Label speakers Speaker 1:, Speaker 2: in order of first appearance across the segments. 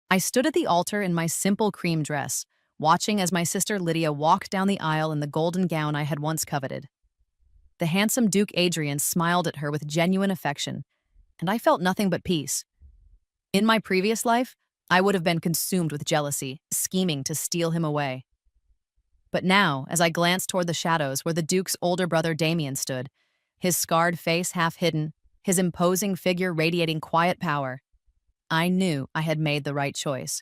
Speaker 1: I stood at the altar in my simple cream dress, watching as my sister Lydia walked down the aisle in the golden gown I had once coveted. The handsome Duke Adrian smiled at her with genuine affection, and I felt nothing but peace. In my previous life, I would have been consumed with jealousy, scheming to steal him away. But now, as I glanced toward the shadows where the Duke's older brother Damien stood, his scarred face half hidden, his imposing figure radiating quiet power, I knew I had made the right choice.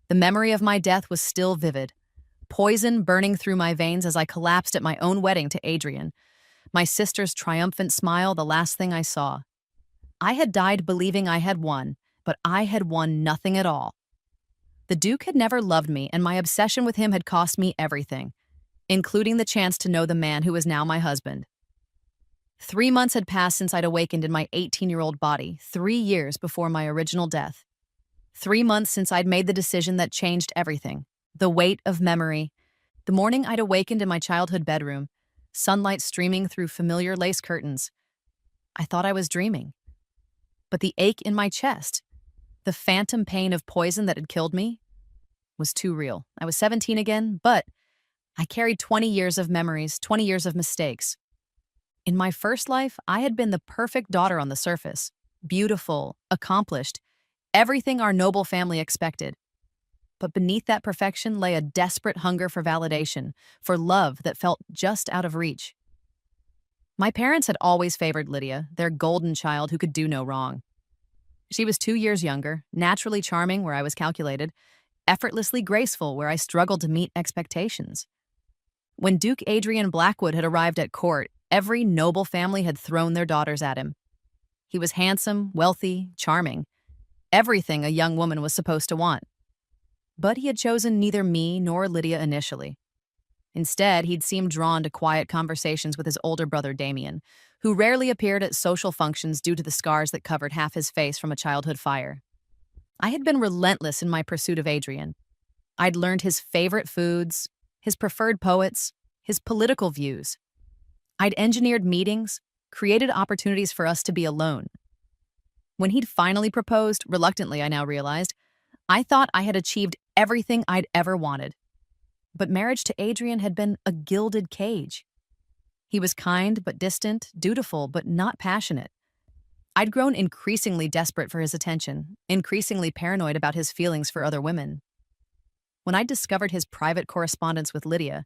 Speaker 1: The memory of my death was still vivid, poison burning through my veins as I collapsed at my own wedding to Adrian, my sister's triumphant smile the last thing I saw. I had died believing I had won, but I had won nothing at all. The Duke had never loved me, and my obsession with him had cost me everything, including the chance to know the man who is now my husband. 3 months had passed since I'd awakened in my 18-year-old body, 3 years before my original death. 3 months since I'd made the decision that changed everything. The weight of memory. The morning I'd awakened in my childhood bedroom, sunlight streaming through familiar lace curtains. I thought I was dreaming. But the ache in my chest, the phantom pain of poison that had killed me, was too real. I was 17 again, but I carried 20 years of memories, 20 years of mistakes. In my first life, I had been the perfect daughter on the surface, beautiful, accomplished, everything our noble family expected. But beneath that perfection lay a desperate hunger for validation, for love that felt just out of reach. My parents had always favored Lydia, their golden child who could do no wrong. She was 2 years younger, naturally charming where I was calculated, effortlessly graceful where I struggled to meet expectations. When Duke Adrian Blackwood had arrived at court, every noble family had thrown their daughters at him. He was handsome, wealthy, charming, everything a young woman was supposed to want. But he had chosen neither me nor Lydia initially. Instead, he'd seemed drawn to quiet conversations with his older brother Damien, who rarely appeared at social functions due to the scars that covered half his face from a childhood fire. I had been relentless in my pursuit of Adrian. I'd learned his favorite foods, his preferred poets, his political views. I'd engineered meetings, created opportunities for us to be alone. When he'd finally proposed, reluctantly I now realized, I thought I had achieved everything I'd ever wanted. But marriage to Adrian had been a gilded cage. He was kind but distant, dutiful but not passionate. I'd grown increasingly desperate for his attention, increasingly paranoid about his feelings for other women. When I discovered his private correspondence with Lydia,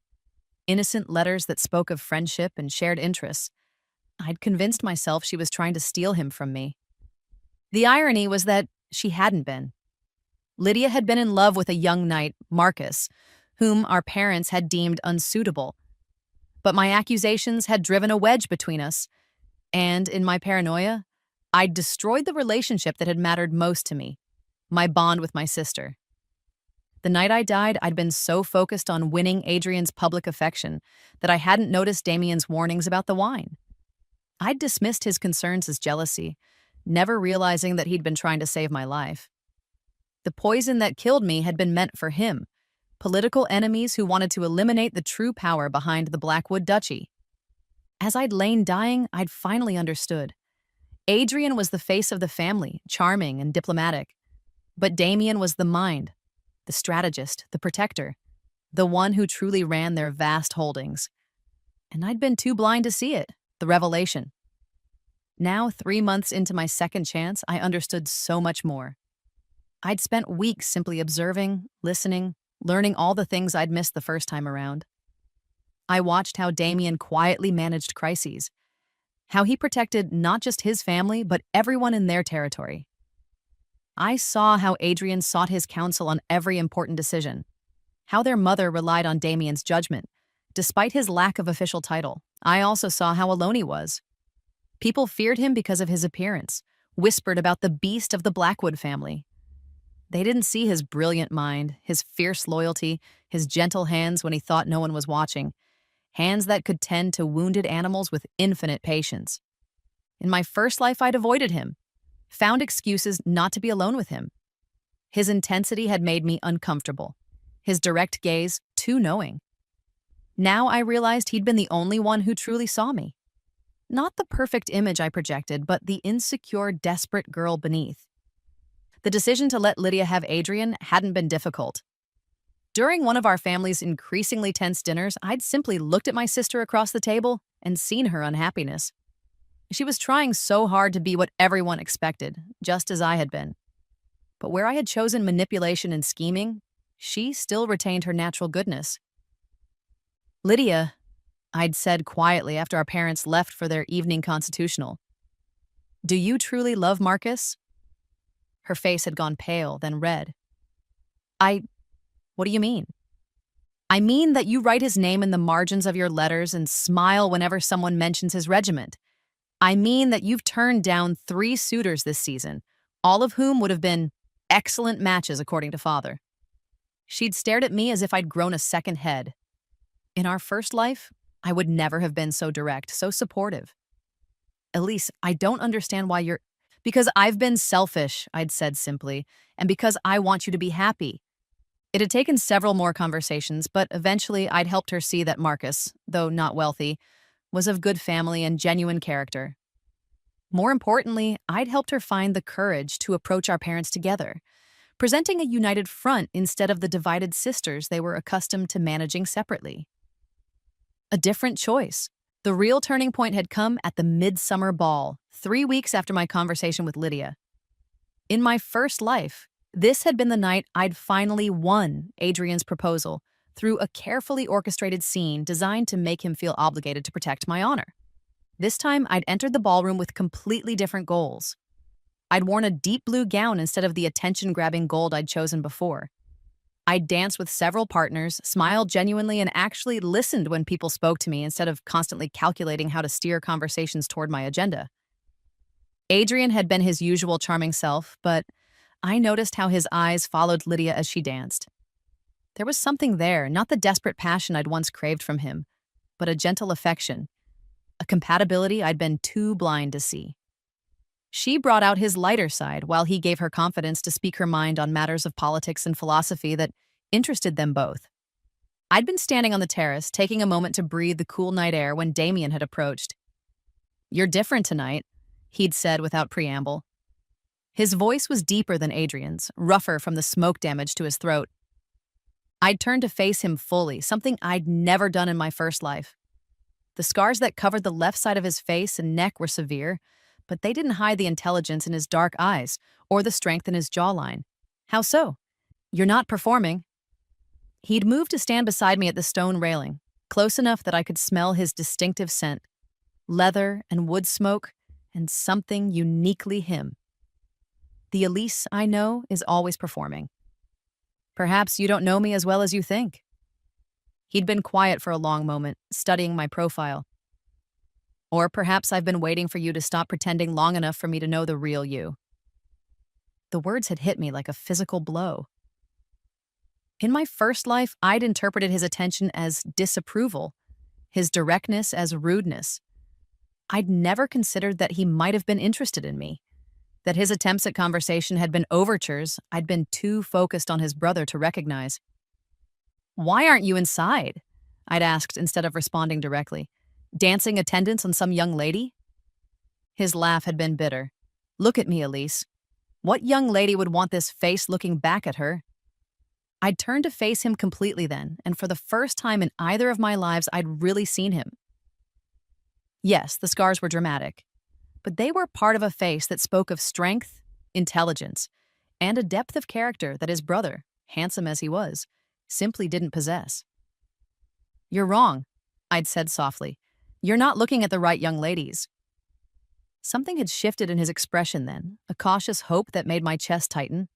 Speaker 1: innocent letters that spoke of friendship and shared interests, I'd convinced myself she was trying to steal him from me. The irony was that she hadn't been. Lydia had been in love with a young knight, Marcus, whom our parents had deemed unsuitable. But my accusations had driven a wedge between us, and in my paranoia, I'd destroyed the relationship that had mattered most to me, my bond with my sister. The night I died, I'd been so focused on winning Adrian's public affection that I hadn't noticed Damien's warnings about the wine. I'd dismissed his concerns as jealousy, never realizing that he'd been trying to save my life. The poison that killed me had been meant for him, political enemies who wanted to eliminate the true power behind the Blackwood Duchy. As I'd lain dying, I'd finally understood. Adrian was the face of the family, charming and diplomatic. But Damien was the mind, the strategist, the protector, the one who truly ran their vast holdings. And I'd been too blind to see it, the revelation. Now, 3 months into my second chance, I understood so much more. I'd spent weeks simply observing, listening, learning all the things I'd missed the first time around. I watched how Damien quietly managed crises, how he protected not just his family, but everyone in their territory. I saw how Adrian sought his counsel on every important decision, how their mother relied on Damien's judgment, despite his lack of official title. I also saw how alone he was. People feared him because of his appearance, whispered about the beast of the Blackwood family. They didn't see his brilliant mind, his fierce loyalty, his gentle hands when he thought no one was watching, hands that could tend to wounded animals with infinite patience. In my first life, I'd avoided him, found excuses not to be alone with him. His intensity had made me uncomfortable, his direct gaze too knowing. Now I realized he'd been the only one who truly saw me. Not the perfect image I projected, but the insecure, desperate girl beneath. The decision to let Lydia have Adrian hadn't been difficult. During one of our family's increasingly tense dinners, I'd simply looked at my sister across the table and seen her unhappiness. She was trying so hard to be what everyone expected, just as I had been. But where I had chosen manipulation and scheming, she still retained her natural goodness. Lydia, I'd said quietly after our parents left for their evening constitutional, do you truly love Marcus? Her face had gone pale, then red. What do you mean? I mean that you write his name in the margins of your letters and smile whenever someone mentions his regiment. I mean that you've turned down 3 suitors this season, all of whom would have been excellent matches according to father. She'd stared at me as if I'd grown a second head. In our first life, I would never have been so direct, so supportive. Elise, I don't understand why you're... Because I've been selfish, I'd said simply, and because I want you to be happy. It had taken several more conversations, but eventually I'd helped her see that Marcus, though not wealthy, was of good family and genuine character. More importantly, I'd helped her find the courage to approach our parents together, presenting a united front instead of the divided sisters they were accustomed to managing separately. A different choice. The real turning point had come at the midsummer ball, 3 weeks after my conversation with Lydia. In my first life, this had been the night I'd finally won Adrian's proposal through a carefully orchestrated scene designed to make him feel obligated to protect my honor. This time, I'd entered the ballroom with completely different goals. I'd worn a deep blue gown instead of the attention-grabbing gold I'd chosen before. I'd danced with several partners, smiled genuinely, and actually listened when people spoke to me instead of constantly calculating how to steer conversations toward my agenda. Adrian had been his usual charming self, but I noticed how his eyes followed Lydia as she danced. There was something there, not the desperate passion I'd once craved from him, but a gentle affection, a compatibility I'd been too blind to see. She brought out his lighter side while he gave her confidence to speak her mind on matters of politics and philosophy that interested them both. I'd been standing on the terrace, taking a moment to breathe the cool night air when Damien had approached. "You're different tonight," he'd said without preamble. His voice was deeper than Adrian's, rougher from the smoke damage to his throat. I'd turned to face him fully, something I'd never done in my first life. The scars that covered the left side of his face and neck were severe, but they didn't hide the intelligence in his dark eyes or the strength in his jawline. How so? "You're not performing." He'd moved to stand beside me at the stone railing, close enough that I could smell his distinctive scent, leather and wood smoke, and something uniquely him. "The Elise I know is always performing. Perhaps you don't know me as well as you think." He'd been quiet for a long moment, studying my profile. "Or perhaps I've been waiting for you to stop pretending long enough for me to know the real you." The words had hit me like a physical blow. In my first life, I'd interpreted his attention as disapproval, his directness as rudeness. I'd never considered that he might have been interested in me, that his attempts at conversation had been overtures I'd been too focused on his brother to recognize. "Why aren't you inside?" I'd asked instead of responding directly. "Dancing attendance on some young lady?" His laugh had been bitter. "Look at me, Elise. What young lady would want this face looking back at her?" I'd turned to face him completely then, and for the first time in either of my lives, I'd really seen him. Yes, the scars were dramatic, but they were part of a face that spoke of strength, intelligence, and a depth of character that his brother, handsome as he was, simply didn't possess. "You're wrong," I'd said softly. "You're not looking at the right young ladies." Something had shifted in his expression then, a cautious hope that made my chest tighten.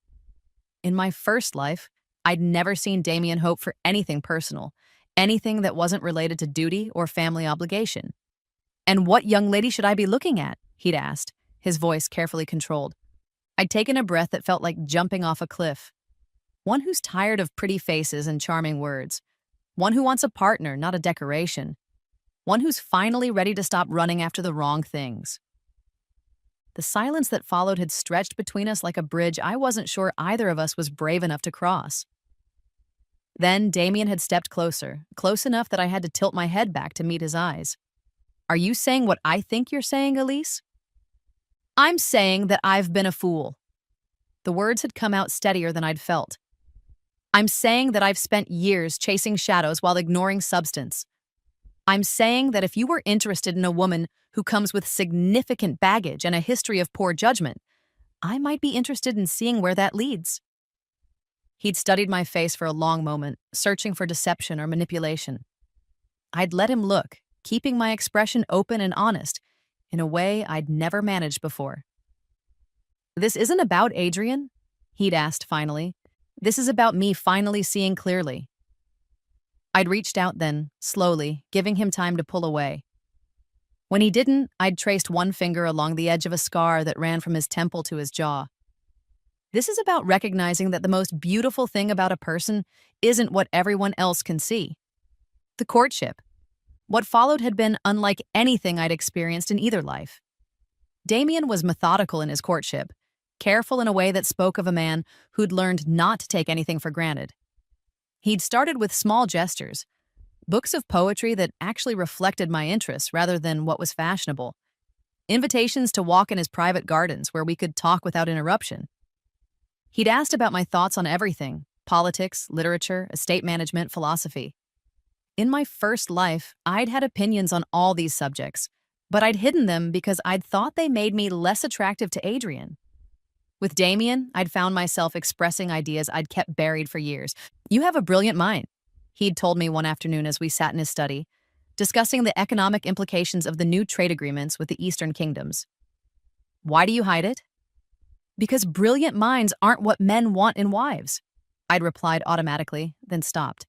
Speaker 1: In my first life, I'd never seen Damien hope for anything personal, anything that wasn't related to duty or family obligation. "And what young lady should I be looking at?" he'd asked, his voice carefully controlled. I'd taken a breath that felt like jumping off a cliff. One who's tired of pretty faces and charming words. One who wants a partner, not a decoration. One who's finally ready to stop running after the wrong things. The silence that followed had stretched between us like a bridge I wasn't sure either of us was brave enough to cross. Then Damien had stepped closer, close enough that I had to tilt my head back to meet his eyes. "Are you saying what I think you're saying, Elise?" "I'm saying that I've been a fool." The words had come out steadier than I'd felt. I'm saying that I've spent years chasing shadows while ignoring substance. I'm saying that if you were interested in a woman who comes with significant baggage and a history of poor judgment, I might be interested in seeing where that leads. He'd studied my face for a long moment, searching for deception or manipulation. I'd let him look, keeping my expression open and honest, in a way I'd never managed before. This isn't about Adrian, he'd asked finally. This is about me finally seeing clearly. I'd reached out then, slowly, giving him time to pull away. When he didn't, I'd traced one finger along the edge of a scar that ran from his temple to his jaw. This is about recognizing that the most beautiful thing about a person isn't what everyone else can see. The courtship. What followed had been unlike anything I'd experienced in either life. Damien was methodical in his courtship, careful in a way that spoke of a man who'd learned not to take anything for granted. He'd started with small gestures, books of poetry that actually reflected my interests rather than what was fashionable, invitations to walk in his private gardens where we could talk without interruption. He'd asked about my thoughts on everything: politics, literature, estate management, philosophy. In my first life, I'd had opinions on all these subjects, but I'd hidden them because I'd thought they made me less attractive to Adrian. With Damien, I'd found myself expressing ideas I'd kept buried for years. You have a brilliant mind, he'd told me one afternoon as we sat in his study, discussing the economic implications of the new trade agreements with the Eastern kingdoms. Why do you hide it? Because brilliant minds aren't what men want in wives, I'd replied automatically, then stopped.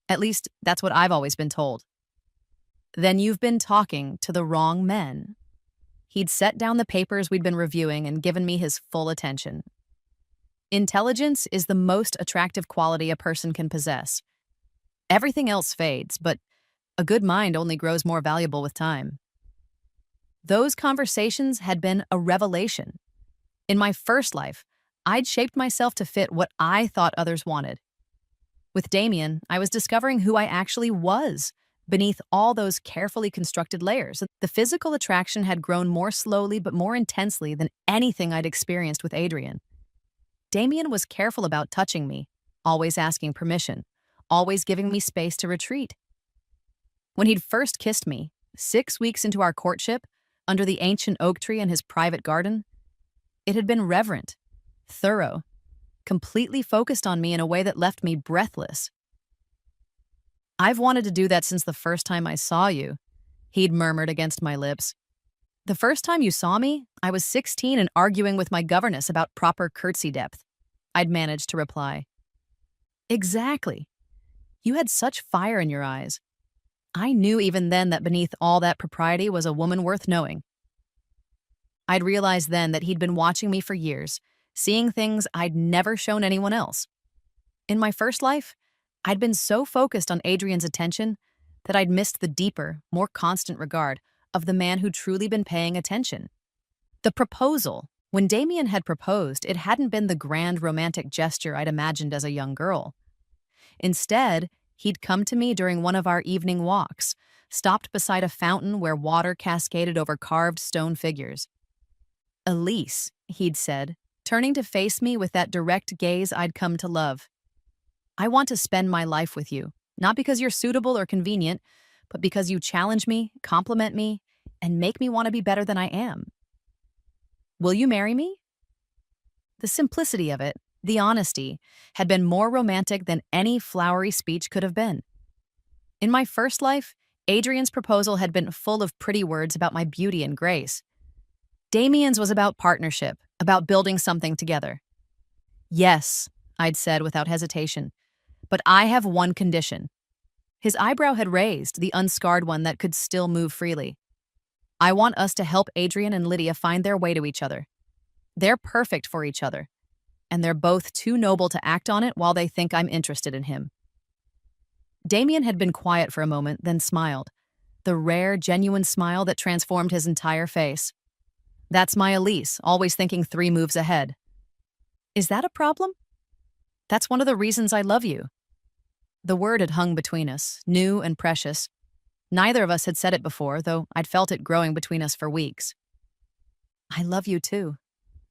Speaker 1: At least, that's what I've always been told. Then you've been talking to the wrong men. He'd set down the papers we'd been reviewing and given me his full attention. Intelligence is the most attractive quality a person can possess. Everything else fades, but a good mind only grows more valuable with time. Those conversations had been a revelation. In my first life, I'd shaped myself to fit what I thought others wanted. With Damien, I was discovering who I actually was beneath all those carefully constructed layers. The physical attraction had grown more slowly but more intensely than anything I'd experienced with Adrian. Damien was careful about touching me, always asking permission, always giving me space to retreat. When he'd first kissed me, 6 weeks into our courtship, under the ancient oak tree in his private garden, it had been reverent, thorough, completely focused on me in a way that left me breathless. I've wanted to do that since the first time I saw you, he'd murmured against my lips. The first time you saw me, I was 16 and arguing with my governess about proper curtsy depth, I'd managed to reply. Exactly. You had such fire in your eyes. I knew even then that beneath all that propriety was a woman worth knowing. I'd realized then that he'd been watching me for years, seeing things I'd never shown anyone else. In my first life, I'd been so focused on Adrian's attention that I'd missed the deeper, more constant regard of the man who'd truly been paying attention. The proposal. When Damien had proposed, it hadn't been the grand romantic gesture I'd imagined as a young girl. Instead, he'd come to me during one of our evening walks, stopped beside a fountain where water cascaded over carved stone figures. Elise, he'd said, turning to face me with that direct gaze I'd come to love. I want to spend my life with you, not because you're suitable or convenient, but because you challenge me, compliment me, and make me want to be better than I am. Will you marry me? The simplicity of it, the honesty, had been more romantic than any flowery speech could have been. In my first life, Adrian's proposal had been full of pretty words about my beauty and grace. Damien's was about partnership, about building something together. Yes, I'd said without hesitation, but I have one condition. His eyebrow had raised, the unscarred one that could still move freely. I want us to help Adrian and Lydia find their way to each other. They're perfect for each other, and they're both too noble to act on it while they think I'm interested in him. Damien had been quiet for a moment, then smiled, the rare, genuine smile that transformed his entire face. That's my Elise, always thinking 3 moves ahead. Is that a problem? That's one of the reasons I love you. The word had hung between us, new and precious. Neither of us had said it before, though I'd felt it growing between us for weeks. I love you too,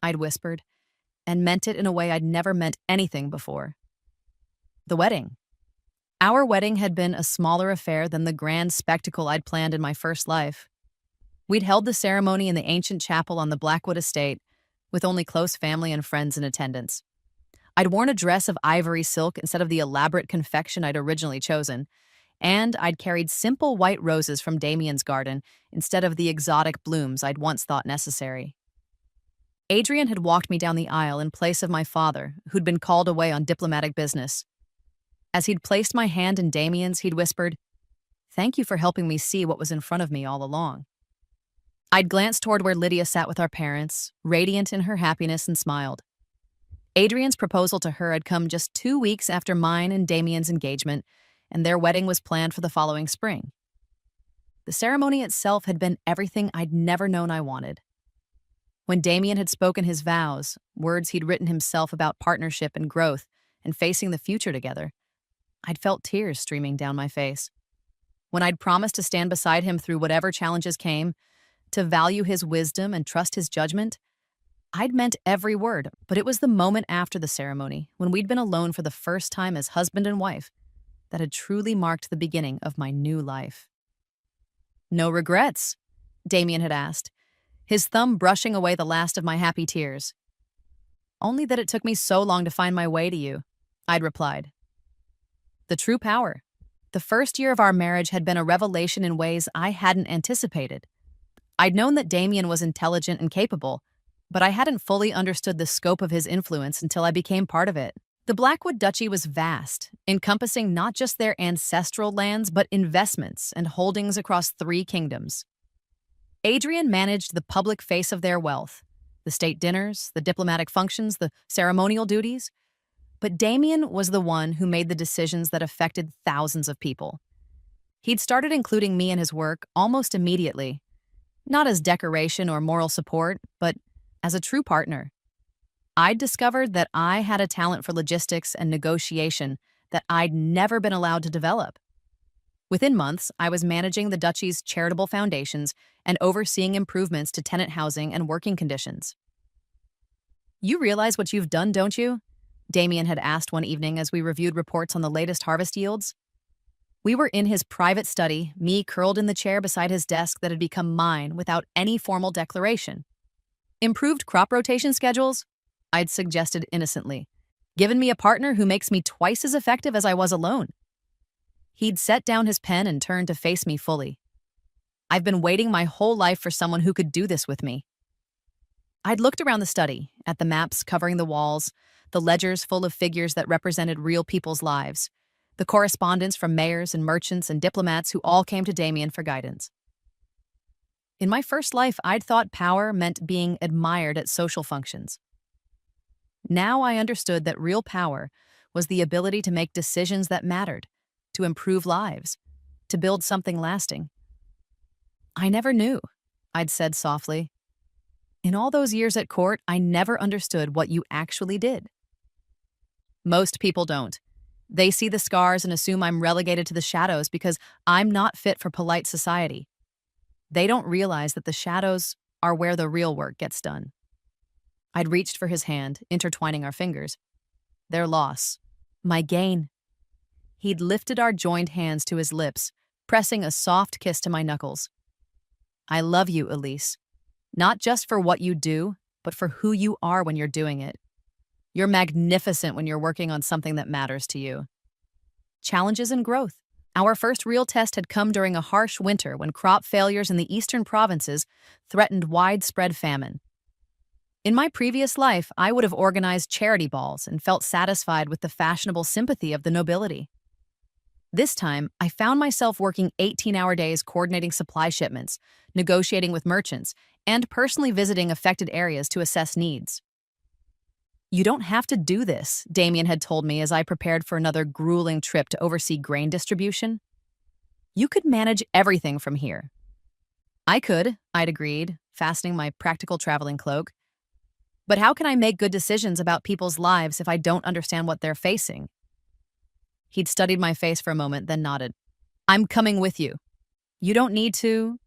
Speaker 1: I'd whispered, and meant it in a way I'd never meant anything before. The wedding. Our wedding had been a smaller affair than the grand spectacle I'd planned in my first life. We'd held the ceremony in the ancient chapel on the Blackwood estate, with only close family and friends in attendance. I'd worn a dress of ivory silk instead of the elaborate confection I'd originally chosen, and I'd carried simple white roses from Damien's garden instead of the exotic blooms I'd once thought necessary. Adrian had walked me down the aisle in place of my father, who'd been called away on diplomatic business. As he'd placed my hand in Damien's, he'd whispered, "Thank you for helping me see what was in front of me all along." I'd glanced toward where Lydia sat with our parents, radiant in her happiness, and smiled. Adrian's proposal to her had come just 2 weeks after mine and Damien's engagement, and their wedding was planned for the following spring. The ceremony itself had been everything I'd never known I wanted. When Damien had spoken his vows, words he'd written himself about partnership and growth and facing the future together, I'd felt tears streaming down my face. When I'd promised to stand beside him through whatever challenges came, to value his wisdom and trust his judgment, I'd meant every word, but it was the moment after the ceremony, when we'd been alone for the first time as husband and wife, that had truly marked the beginning of my new life. "No regrets?" Damien had asked, his thumb brushing away the last of my happy tears. "Only that it took me so long to find my way to you," I'd replied. The true power. The first year of our marriage had been a revelation in ways I hadn't anticipated. I'd known that Damien was intelligent and capable, but I hadn't fully understood the scope of his influence until I became part of it. The Blackwood Duchy was vast, encompassing not just their ancestral lands, but investments and holdings across 3 kingdoms. Adrian managed the public face of their wealth, the state dinners, the diplomatic functions, the ceremonial duties. But Damien was the one who made the decisions that affected thousands of people. He'd started including me in his work almost immediately, not as decoration or moral support, but as a true partner. I'd discovered that I had a talent for logistics and negotiation that I'd never been allowed to develop. Within months, I was managing the duchy's charitable foundations and overseeing improvements to tenant housing and working conditions. "You realize what you've done, don't you?" Damien had asked one evening as we reviewed reports on the latest harvest yields. We were in his private study, me curled in the chair beside his desk that had become mine without any formal declaration. "Improved crop rotation schedules?" I'd suggested innocently. "Given me a partner who makes me twice as effective as I was alone." He'd set down his pen and turned to face me fully. "I've been waiting my whole life for someone who could do this with me." I'd looked around the study, at the maps covering the walls, the ledgers full of figures that represented real people's lives, the correspondence from mayors and merchants and diplomats who all came to Damien for guidance. In my first life, I'd thought power meant being admired at social functions. Now I understood that real power was the ability to make decisions that mattered, to improve lives, to build something lasting. "I never knew," I'd said softly. "In all those years at court, I never understood what you actually did." Most people don't. They see the scars and assume I'm relegated to the shadows because I'm not fit for polite society. They don't realize that the shadows are where the real work gets done. I'd reached for his hand, intertwining our fingers. Their loss. My gain. He'd lifted our joined hands to his lips, pressing a soft kiss to my knuckles. "I love you, Elise. Not just for what you do, but for who you are when you're doing it. You're magnificent when you're working on something that matters to you." Challenges and growth. Our first real test had come during a harsh winter when crop failures in the eastern provinces threatened widespread famine. In my previous life, I would have organized charity balls and felt satisfied with the fashionable sympathy of the nobility. This time, I found myself working 18-hour days coordinating supply shipments, negotiating with merchants, and personally visiting affected areas to assess needs. "You don't have to do this," Damien had told me as I prepared for another grueling trip to oversee grain distribution. "You could manage everything from here." "I could," I'd agreed, fastening my practical traveling cloak. "But how can I make good decisions about people's lives if I don't understand what they're facing?" He'd studied my face for a moment, then nodded. "I'm coming with you. You don't need to.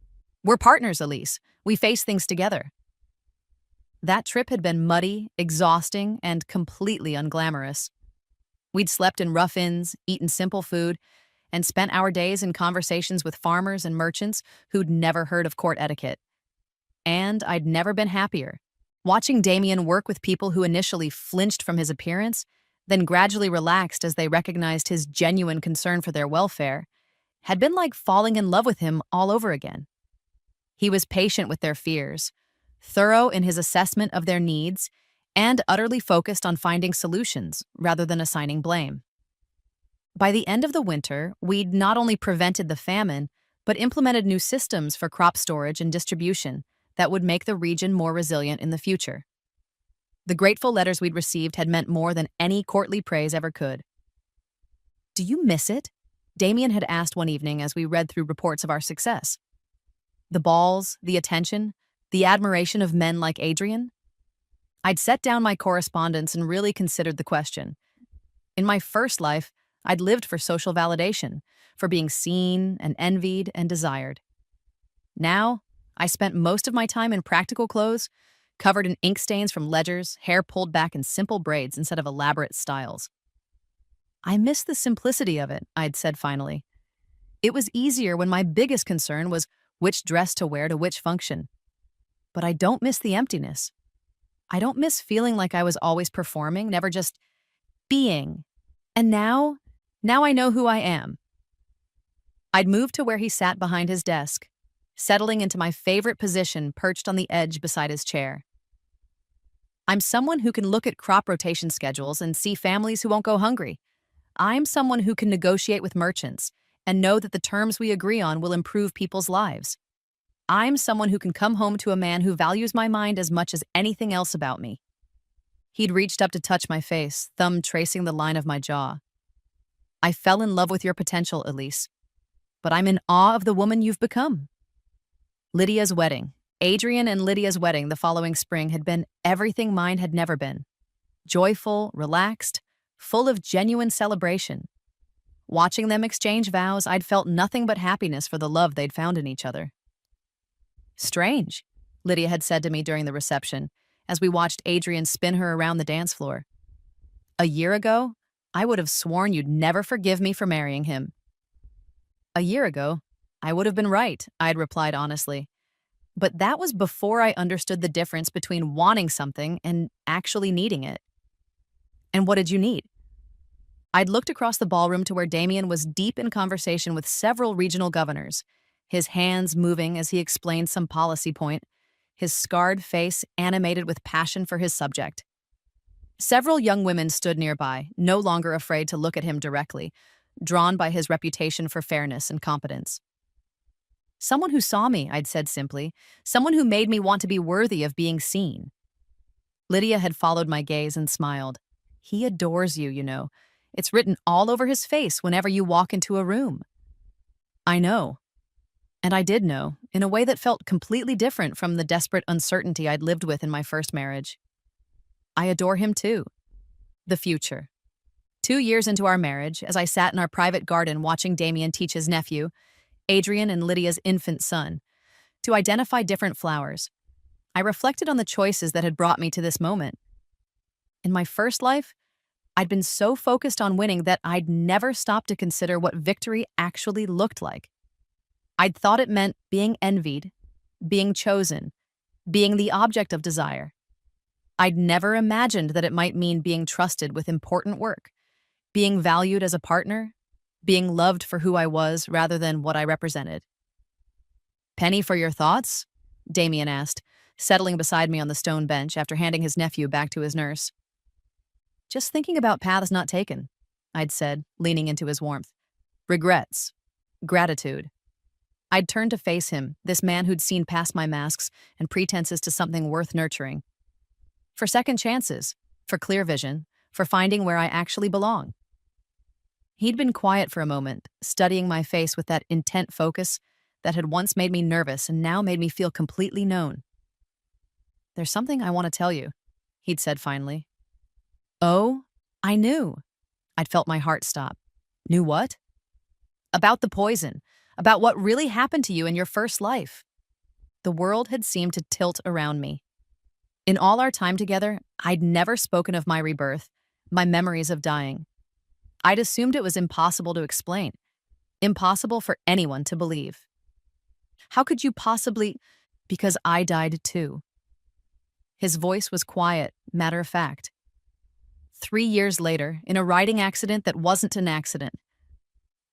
Speaker 1: We're partners, Elise. We face things together." That trip had been muddy, exhausting, and completely unglamorous. We'd slept in rough inns, eaten simple food, and spent our days in conversations with farmers and merchants who'd never heard of court etiquette. And I'd never been happier. Watching Damien work with people who initially flinched from his appearance, then gradually relaxed as they recognized his genuine concern for their welfare, had been like falling in love with him all over again. He was patient with their fears, thorough in his assessment of their needs, and utterly focused on finding solutions rather than assigning blame. By the end of the winter, we'd not only prevented the famine, but implemented new systems for crop storage and distribution that would make the region more resilient in the future. The grateful letters we'd received had meant more than any courtly praise ever could. "Do you miss it?" Damien had asked one evening as we read through reports of our success. The balls, the attention, the admiration of men like Adrian? I'd set down my correspondence and really considered the question. In my first life, I'd lived for social validation, for being seen and envied and desired. Now, I spent most of my time in practical clothes, covered in ink stains from ledgers, hair pulled back in simple braids instead of elaborate styles. I miss the simplicity of it, I'd said finally. It was easier when my biggest concern was which dress to wear to which function. But I don't miss the emptiness. I don't miss feeling like I was always performing, never just being. And now I know who I am. I'd moved to where he sat behind his desk, settling into my favorite position perched on the edge beside his chair. I'm someone who can look at crop rotation schedules and see families who won't go hungry. I'm someone who can negotiate with merchants and know that the terms we agree on will improve people's lives. I'm someone who can come home to a man who values my mind as much as anything else about me. He'd reached up to touch my face, thumb tracing the line of my jaw. I fell in love with your potential, Elise, but I'm in awe of the woman you've become. Lydia's wedding. Adrian and Lydia's wedding the following spring had been everything mine had never been. Joyful, relaxed, full of genuine celebration. Watching them exchange vows, I'd felt nothing but happiness for the love they'd found in each other. "Strange," Lydia had said to me during the reception, as we watched Adrian spin her around the dance floor. "A year ago, I would have sworn you'd never forgive me for marrying him." "A year ago, I would have been right," I'd replied honestly. But that was before I understood the difference between wanting something and actually needing it. "And what did you need?" I'd looked across the ballroom to where Damien was deep in conversation with several regional governors, his hands moving as he explained some policy point, his scarred face animated with passion for his subject. Several young women stood nearby, no longer afraid to look at him directly, drawn by his reputation for fairness and competence. "Someone who saw me," I'd said simply, "someone who made me want to be worthy of being seen." Lydia had followed my gaze and smiled. "He adores you, you know. It's written all over his face whenever you walk into a room." "I know." And I did know, in a way that felt completely different from the desperate uncertainty I'd lived with in my first marriage. I adore him too. The future. 2 years into our marriage, as I sat in our private garden watching Damien teach his nephew, Adrian and Lydia's infant son, to identify different flowers, I reflected on the choices that had brought me to this moment. In my first life, I'd been so focused on winning that I'd never stopped to consider what victory actually looked like. I'd thought it meant being envied, being chosen, being the object of desire. I'd never imagined that it might mean being trusted with important work, being valued as a partner, being loved for who I was rather than what I represented. "Penny for your thoughts?" Damien asked, settling beside me on the stone bench after handing his nephew back to his nurse. "Just thinking about paths not taken," I'd said, leaning into his warmth. "Regrets. Gratitude." I'd turned to face him, this man who'd seen past my masks and pretenses to something worth nurturing. For second chances, for clear vision, for finding where I actually belong. He'd been quiet for a moment, studying my face with that intent focus that had once made me nervous and now made me feel completely known. "There's something I want to tell you," he'd said finally. "Oh, I knew." I'd felt my heart stop. "Knew what?" "About the poison, about what really happened to you in your first life." The world had seemed to tilt around me. In all our time together, I'd never spoken of my rebirth, my memories of dying. I'd assumed it was impossible to explain, impossible for anyone to believe. How could you possibly? Because I died too. His voice was quiet, matter of fact. 3 years later, in a riding accident that wasn't an accident,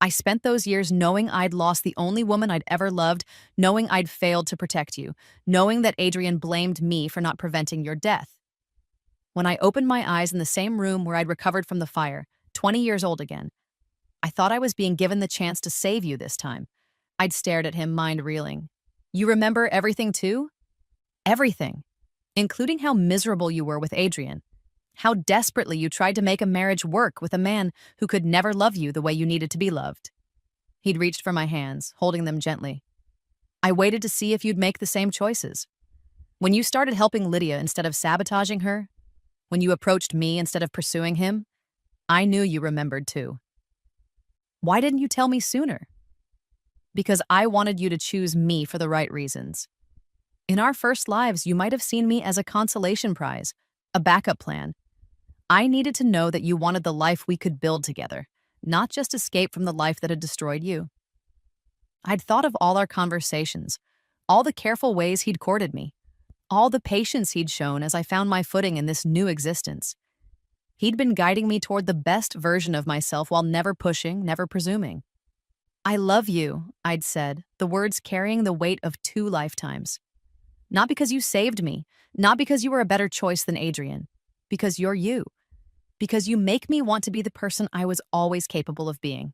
Speaker 1: I spent those years knowing I'd lost the only woman I'd ever loved, knowing I'd failed to protect you, knowing that Adrian blamed me for not preventing your death. When I opened my eyes in the same room where I'd recovered from the fire, 20 years old again, I thought I was being given the chance to save you this time. I'd stared at him, mind reeling. You remember everything too? Everything, including how miserable you were with Adrian, how desperately you tried to make a marriage work with a man who could never love you the way you needed to be loved. He'd reached for my hands, holding them gently. I waited to see if you'd make the same choices. When you started helping Lydia instead of sabotaging her, when you approached me instead of pursuing him, I knew you remembered too. Why didn't you tell me sooner? Because I wanted you to choose me for the right reasons. In our first lives, you might have seen me as a consolation prize, a backup plan. I needed to know that you wanted the life we could build together, not just escape from the life that had destroyed you. I'd thought of all our conversations, all the careful ways he'd courted me, all the patience he'd shown as I found my footing in this new existence. He'd been guiding me toward the best version of myself while never pushing, never presuming. I love you, I'd said, the words carrying the weight of 2 lifetimes. Not because you saved me, not because you were a better choice than Adrian, because you're you, because you make me want to be the person I was always capable of being.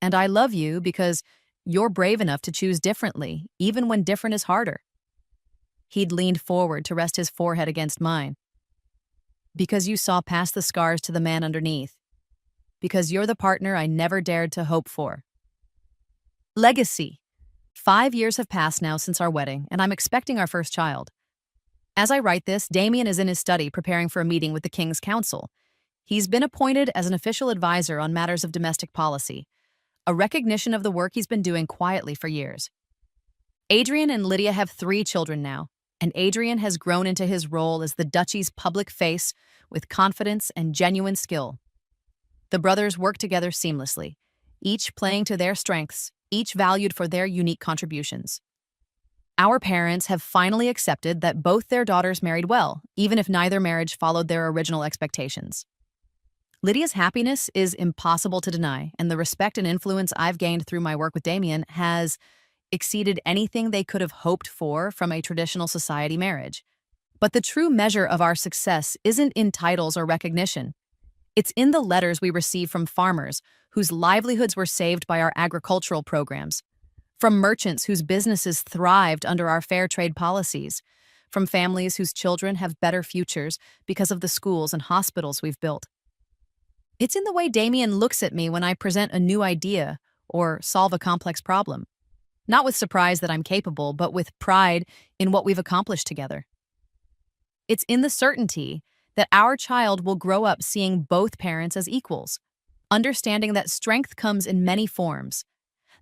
Speaker 1: And I love you because you're brave enough to choose differently, even when different is harder. He'd leaned forward to rest his forehead against mine. Because you saw past the scars to the man underneath. Because you're the partner I never dared to hope for. Legacy. 5 years have passed now since our wedding, and I'm expecting our first child. As I write this, Damien is in his study preparing for a meeting with the King's Council. He's been appointed as an official advisor on matters of domestic policy, a recognition of the work he's been doing quietly for years. Adrian and Lydia have 3 children now, and Adrian has grown into his role as the duchy's public face with confidence and genuine skill. The brothers work together seamlessly, each playing to their strengths, each valued for their unique contributions. Our parents have finally accepted that both their daughters married well, even if neither marriage followed their original expectations. Lydia's happiness is impossible to deny, and the respect and influence I've gained through my work with Damien has exceeded anything they could have hoped for from a traditional society marriage. But the true measure of our success isn't in titles or recognition. It's in the letters we receive from farmers whose livelihoods were saved by our agricultural programs, from merchants whose businesses thrived under our fair trade policies, from families whose children have better futures because of the schools and hospitals we've built. It's in the way Damien looks at me when I present a new idea or solve a complex problem. Not with surprise that I'm capable, but with pride in what we've accomplished together. It's in the certainty that our child will grow up seeing both parents as equals, understanding that strength comes in many forms,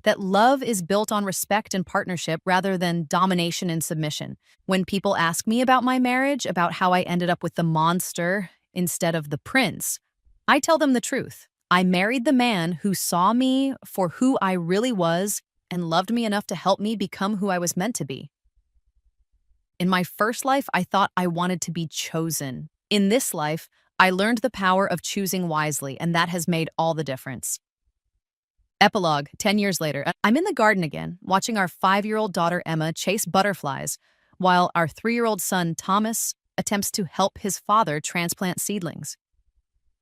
Speaker 1: that love is built on respect and partnership rather than domination and submission. When people ask me about my marriage, about how I ended up with the monster instead of the prince, I tell them the truth. I married the man who saw me for who I really was and loved me enough to help me become who I was meant to be. In my first life, I thought I wanted to be chosen. In this life, I learned the power of choosing wisely, and that has made all the difference. Epilogue, 10 years later, I'm in the garden again, watching our 5-year-old daughter Emma chase butterflies, while our 3-year-old son Thomas attempts to help his father transplant seedlings.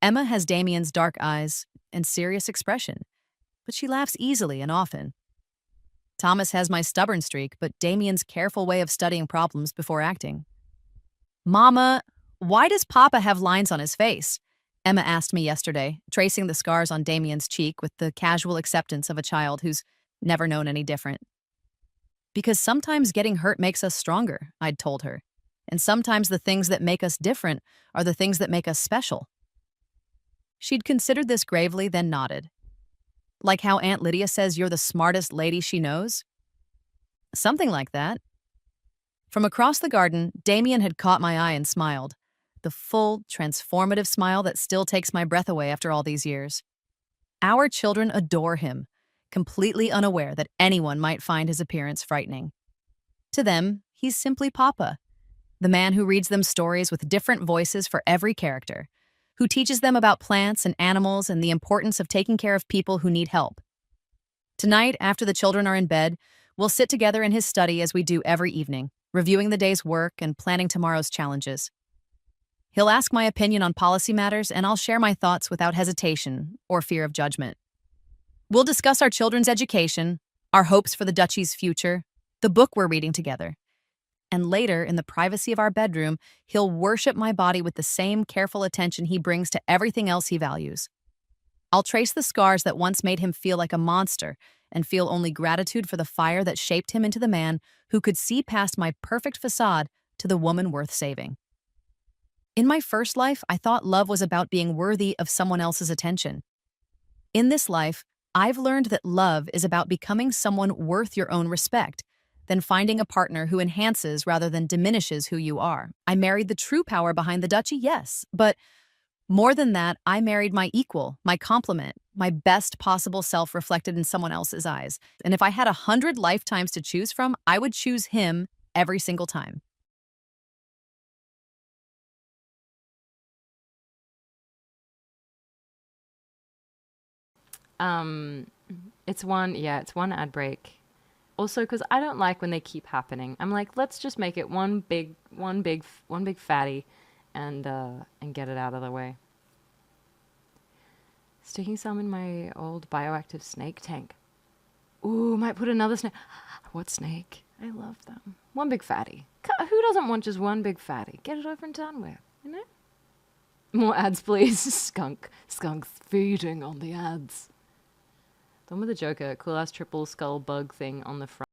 Speaker 1: Emma has Damien's dark eyes and serious expression, but she laughs easily and often. Thomas has my stubborn streak, but Damien's careful way of studying problems before acting. Mama, why does Papa have lines on his face? Emma asked me yesterday, tracing the scars on Damien's cheek with the casual acceptance of a child who's never known any different. Because sometimes getting hurt makes us stronger, I'd told her. And sometimes the things that make us different are the things that make us special. She'd considered this gravely, then nodded. Like how Aunt Lydia says you're the smartest lady she knows? Something like that. From across the garden, Damien had caught my eye and smiled. The full, transformative smile that still takes my breath away after all these years. Our children adore him, completely unaware that anyone might find his appearance frightening. To them, he's simply Papa, the man who reads them stories with different voices for every character, who teaches them about plants and animals and the importance of taking care of people who need help. Tonight, after the children are in bed, we'll sit together in his study as we do every evening, reviewing the day's work and planning tomorrow's challenges. He'll ask my opinion on policy matters, and I'll share my thoughts without hesitation or fear of judgment. We'll discuss our children's education, our hopes for the duchy's future, the book we're reading together. And later, in the privacy of our bedroom, he'll worship my body with the same careful attention he brings to everything else he values. I'll trace the scars that once made him feel like a monster and feel only gratitude for the fire that shaped him into the man who could see past my perfect facade to the woman worth saving. In my first life, I thought love was about being worthy of someone else's attention. In this life, I've learned that love is about becoming someone worth your own respect, then finding a partner who enhances rather than diminishes who you are. I married the true power behind the duchy, yes, but more than that, I married my equal, my complement, my best possible self reflected in someone else's eyes. And if I had 100 lifetimes to choose from, I would choose him every single time.
Speaker 2: It's one ad break. Also, because I don't like when they keep happening. I'm like, let's just make it one big fatty, and get it out of the way. Sticking some in my old bioactive snake tank. Ooh, might put another snake. What snake? I love them. One big fatty. Who doesn't want just one big fatty? Get it over and done with, you know? More ads, please. Skunks feeding on the ads. The one with the Joker, cool ass triple skull bug thing on the front.